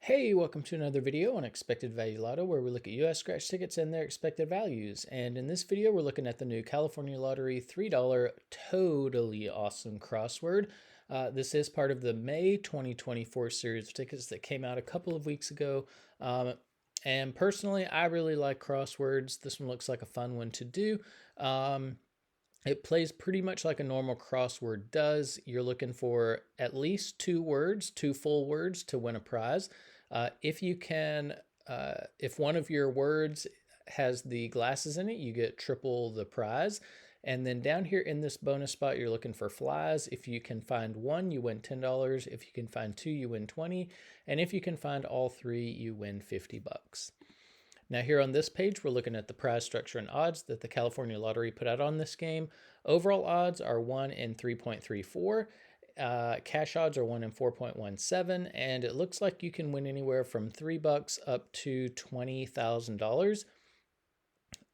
Hey, welcome to another video on Expected Value Lotto, where we look at US scratch tickets and their expected values. And in this video, we're looking at the new California Lottery $3 Toad-ally Awesome Crossword. This is part of the May 2024 series of tickets that came out a couple of weeks ago. And personally, I really like crosswords. This one looks like a fun one to do. It plays pretty much like a normal crossword does. You're looking for at least two words, two full words to win a prize. If you can, if one of your words has the glasses in it, you get triple the prize. And then down here in this bonus spot, you're looking for flies. If you can find one, you win $10. If you can find two, you win 20. And if you can find all three, you win 50 bucks. Now here on this page, we're looking at the prize structure and odds that the California Lottery put out on this game. Overall odds are 1 in 3.34. Cash odds are 1 in 4.17. And it looks like you can win anywhere from $3 up to $20,000.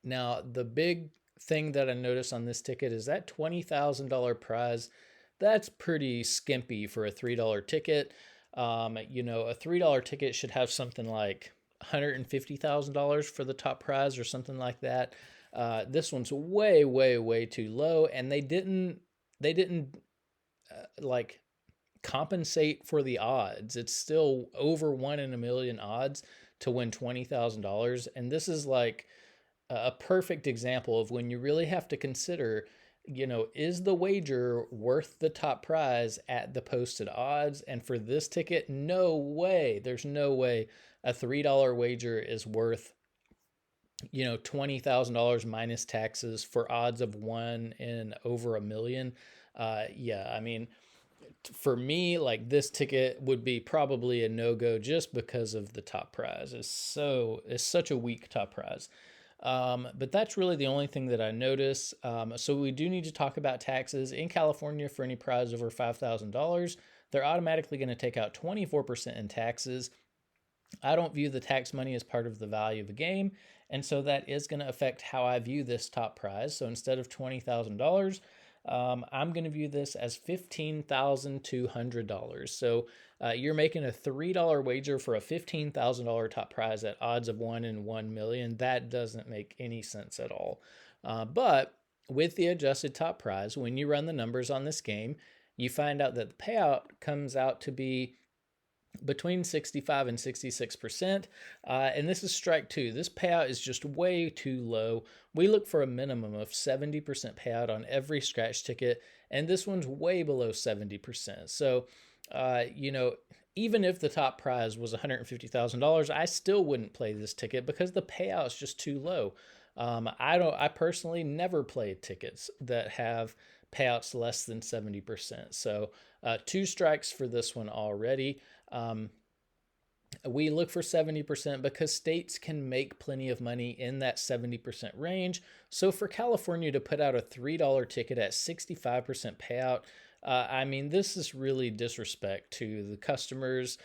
Now, the big thing that I noticed on this ticket is that $20,000 prize. That's pretty skimpy for a $3 ticket. A $3 ticket should have something like $150,000 for the top prize or something like that. This one's way, way, way too low, and they didn't like compensate for the odds. It's still over 1 in a million odds to win $20,000, and this is like a perfect example of when you really have to consider, is the wager worth the top prize at the posted odds? And for this ticket, no way. There's no way a $3 wager is worth, $20,000 minus taxes for odds of 1 in over a million. For me, like, this ticket would be probably a no-go just because of the top prize. It's such a weak top prize. But that's really the only thing that I notice. So we do need to talk about taxes. In California, for any prize over $5,000, they're automatically going to take out 24% in taxes. I don't view the tax money as part of the value of the game, and so that is going to affect how I view this top prize. So instead of $20,000, I'm going to view this as $15,200. So you're making a $3 wager for a $15,000 top prize at odds of 1 in 1 million. That doesn't make any sense at all. But with the adjusted top prize, when you run the numbers on this game, you find out that the payout comes out to be between 65 and 66%. And this is strike two. This payout is just way too low. We look for a minimum of 70% payout on every scratch ticket, and this one's way below 70%. So, even if the top prize was $150,000, I still wouldn't play this ticket because the payout is just too low. I personally never play tickets that have payouts less than 70%. So 2 strikes for this one already. We look for 70% because states can make plenty of money in that 70% range. So for California to put out a $3 ticket at 65% payout, this is really disrespect to the customers.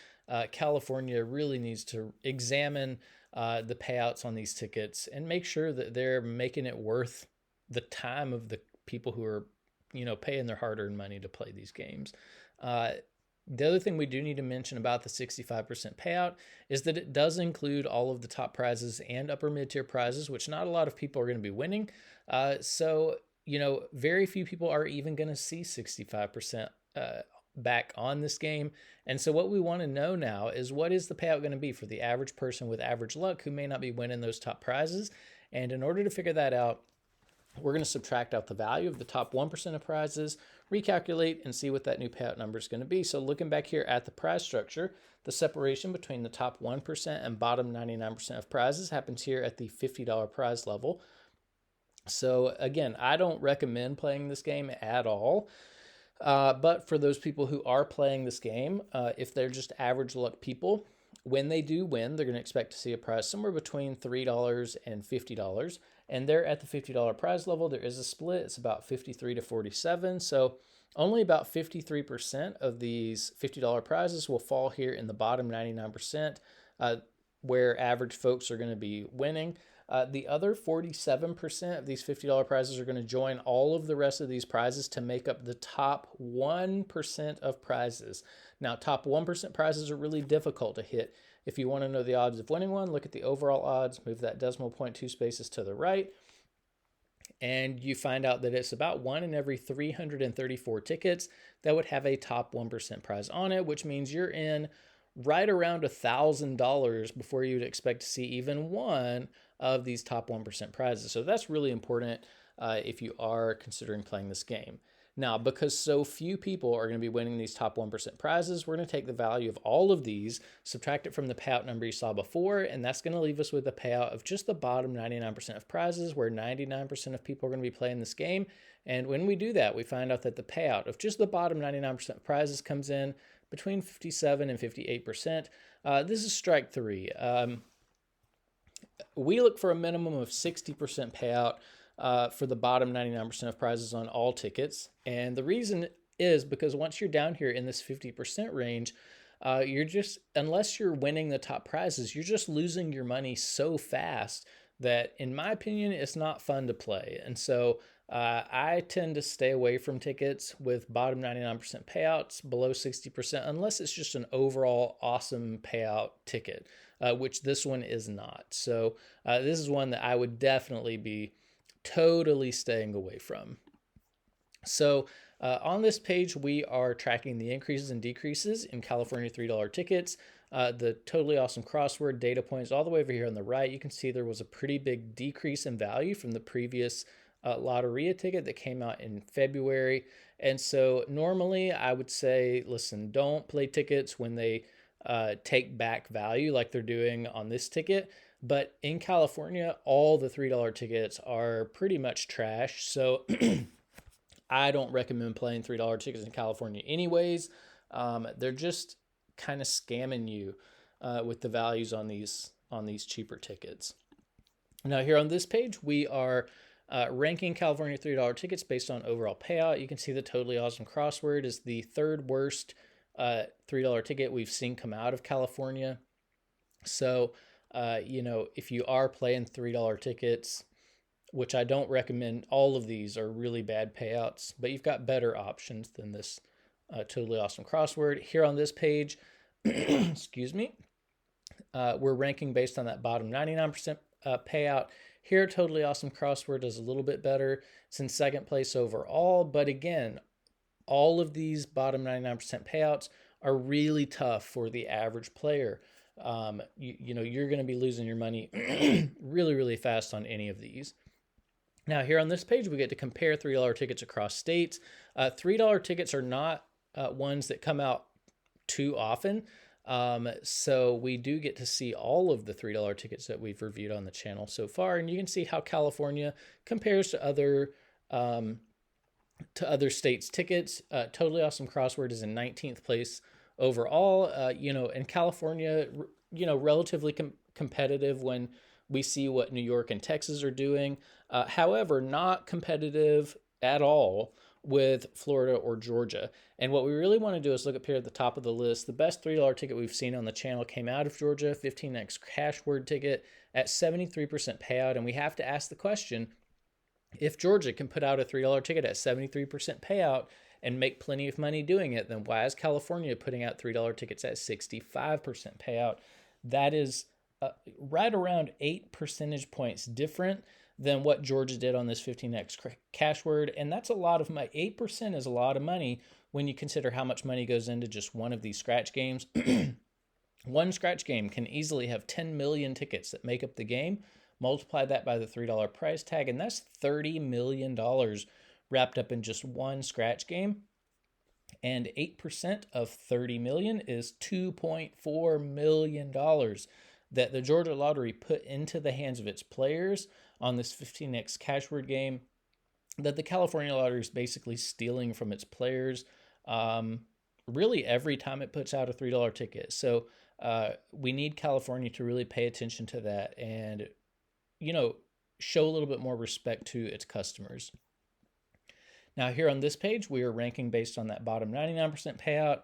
California really needs to examine the payouts on these tickets and make sure that they're making it worth the time of the people who are, paying their hard-earned money to play these games. The other thing we do need to mention about the 65% payout is that it does include all of the top prizes and upper mid-tier prizes, which not a lot of people are going to be winning. Very few people are even going to see 65% back on this game. And so what we want to know now is, what is the payout going to be for the average person with average luck who may not be winning those top prizes? And in order to figure that out, we're going to subtract out the value of the top 1% of prizes, recalculate, and see what that new payout number is going to be. So looking back here at the prize structure, the separation between the top 1% and bottom 99% of prizes happens here at the $50 prize level. So again, I don't recommend playing this game at all. But for those people who are playing this game, if they're just average luck people, when they do win, they're going to expect to see a prize somewhere between $3 and $50. And they're at the $50 prize level. There is a split. It's about 53 to 47. So only about 53% of these $50 prizes will fall here in the bottom 99%, where average folks are going to be winning. The other 47% of these $50 prizes are going to join all of the rest of these prizes to make up the top 1% of prizes. Now, top 1% prizes are really difficult to hit. If you want to know the odds of winning one, look at the overall odds, move that decimal point 2 spaces to the right, and you find out that it's about 1 in every 334 tickets that would have a top 1% prize on it, which means you're in right around $1,000 before you'd expect to see even one of these top 1% prizes. So that's really important if you are considering playing this game. Now, because so few people are going to be winning these top 1% prizes, we're going to take the value of all of these, subtract it from the payout number you saw before, and that's going to leave us with a payout of just the bottom 99% of prizes, where 99% of people are going to be playing this game. And when we do that, we find out that the payout of just the bottom 99% of prizes comes in between 57 and 58%. This is strike three. We look for a minimum of 60% payout for the bottom 99% of prizes on all tickets. And the reason is because once you're down here in this 50% range, you're just, unless you're winning the top prizes, you're just losing your money so fast that, in my opinion, it's not fun to play. And so I tend to stay away from tickets with bottom 99% payouts below 60%, unless it's just an overall awesome payout ticket, which this one is not. So this is one that I would definitely be totally staying away from. So on this page, we are tracking the increases and decreases in California $3 tickets. The Toad-ally Awesome Crossword data points all the way over here on the right. You can see there was a pretty big decrease in value from the previous Lotteria ticket that came out in February. And so normally I would say, listen, don't play tickets when they take back value like they're doing on this ticket. But in California, all the $3 tickets are pretty much trash. So I don't recommend playing $3 tickets in California anyways. They're just kind of scamming you with the values on these cheaper tickets. Now here on this page, we are ranking California $3 tickets based on overall payout. You can see the Toad-ally Awesome Crossword is the third worst $3 ticket we've seen come out of California. So, if you are playing $3 tickets, which I don't recommend, all of these are really bad payouts, but you've got better options than this Toad-ally Awesome Crossword. Here on this page, excuse me, we're ranking based on that bottom 99% payout. Here, Toad-ally Awesome Crossword is a little bit better. It's in second place overall, but again, all of these bottom 99% payouts are really tough for the average player. You're going to be losing your money really, really fast on any of these. Now, here on this page, we get to compare $3 tickets across states. $3 tickets are not ones that come out too often. So we do get to see all of the $3 tickets that we've reviewed on the channel so far. And you can see how California compares to other states' tickets. Toad-ally Awesome Crossword is in 19th place overall. In California, relatively competitive when we see what New York and Texas are doing. However, not competitive at all with Florida or Georgia. And what we really want to do is look up here at the top of the list. The best $3 ticket we've seen on the channel came out of Georgia, 15x cash word ticket at 73% payout. And we have to ask the question, if Georgia can put out a $3 ticket at 73% payout and make plenty of money doing it, then why is California putting out $3 tickets at 65% payout? That is right around 8 percentage points different than what Georgia did on this 15x cash word. And that's a lot of money. 8% is a lot of money when you consider how much money goes into just one of these scratch games. One scratch game can easily have 10 million tickets that make up the game. Multiply that by the $3 price tag, and that's $30 million wrapped up in just one scratch game. And 8% of 30 million is $2.4 million that the Georgia Lottery put into the hands of its players on this 15x cash word game, that the California Lottery is basically stealing from its players really every time it puts out a $3 ticket. So we need California to really pay attention to that and show a little bit more respect to its customers. Now here on this page, we are ranking based on that bottom 99% payout.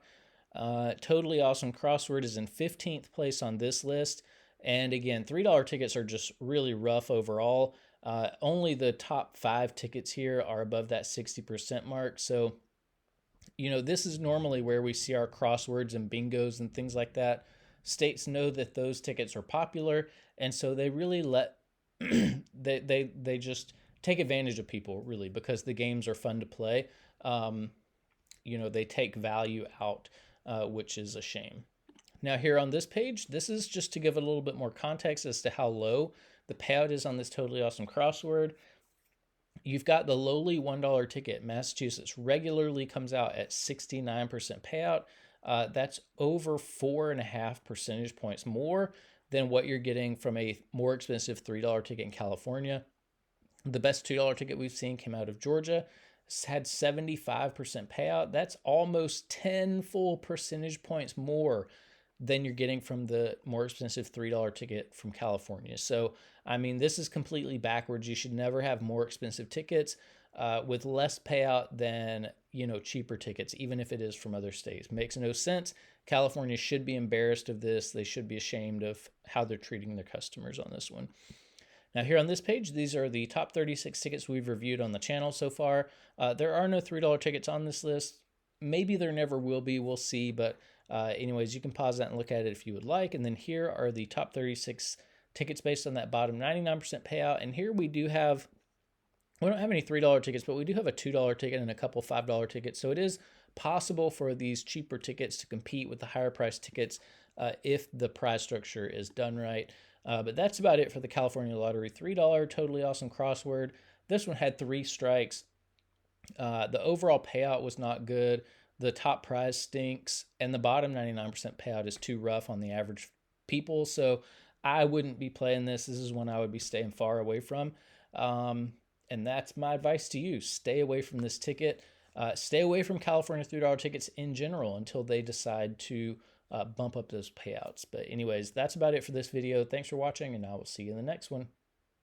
Toad-ally Awesome Crossword is in 15th place on this list. And again, $3 tickets are just really rough overall. Only the top 5 tickets here are above that 60% mark. So this is normally where we see our crosswords and bingos and things like that. States know that those tickets are popular, and so they really let they just take advantage of people, really, because the games are fun to play. Um, they take value out, which is a shame. Now here on this page, this is just to give a little bit more context as to how low the payout is on this Totally Awesome Crossword. You've got the lowly $1 ticket. Massachusetts regularly comes out at 69% payout. That's over 4.5 percentage points more than what you're getting from a more expensive $3 ticket in California. The best $2 ticket we've seen came out of Georgia. It's had 75% payout. That's almost 10 full percentage points more than you're getting from the more expensive $3 ticket from California. So, I mean, this is completely backwards. You should never have more expensive tickets with less payout than, cheaper tickets, even if it is from other states. Makes no sense. California should be embarrassed of this. They should be ashamed of how they're treating their customers on this one. Now here on this page, these are the top 36 tickets we've reviewed on the channel so far. There are no $3 tickets on this list. Maybe there never will be, we'll see. But anyways, you can pause that and look at it if you would like. And then here are the top 36 tickets based on that bottom 99% payout. And here we don't have any $3 tickets, but we do have a $2 ticket and a couple $5 tickets. So it is possible for these cheaper tickets to compete with the higher price tickets if the prize structure is done right. But that's about it for the California Lottery $3 Totally Awesome Crossword. This one had 3 strikes. The overall payout was not good. The top prize stinks. And the bottom 99% payout is too rough on the average people. So I wouldn't be playing this. This is one I would be staying far away from. And that's my advice to you. Stay away from this ticket. Stay away from California $3 tickets in general until they decide to bump up those payouts. But anyways, that's about it for this video. Thanks for watching, and I will see you in the next one.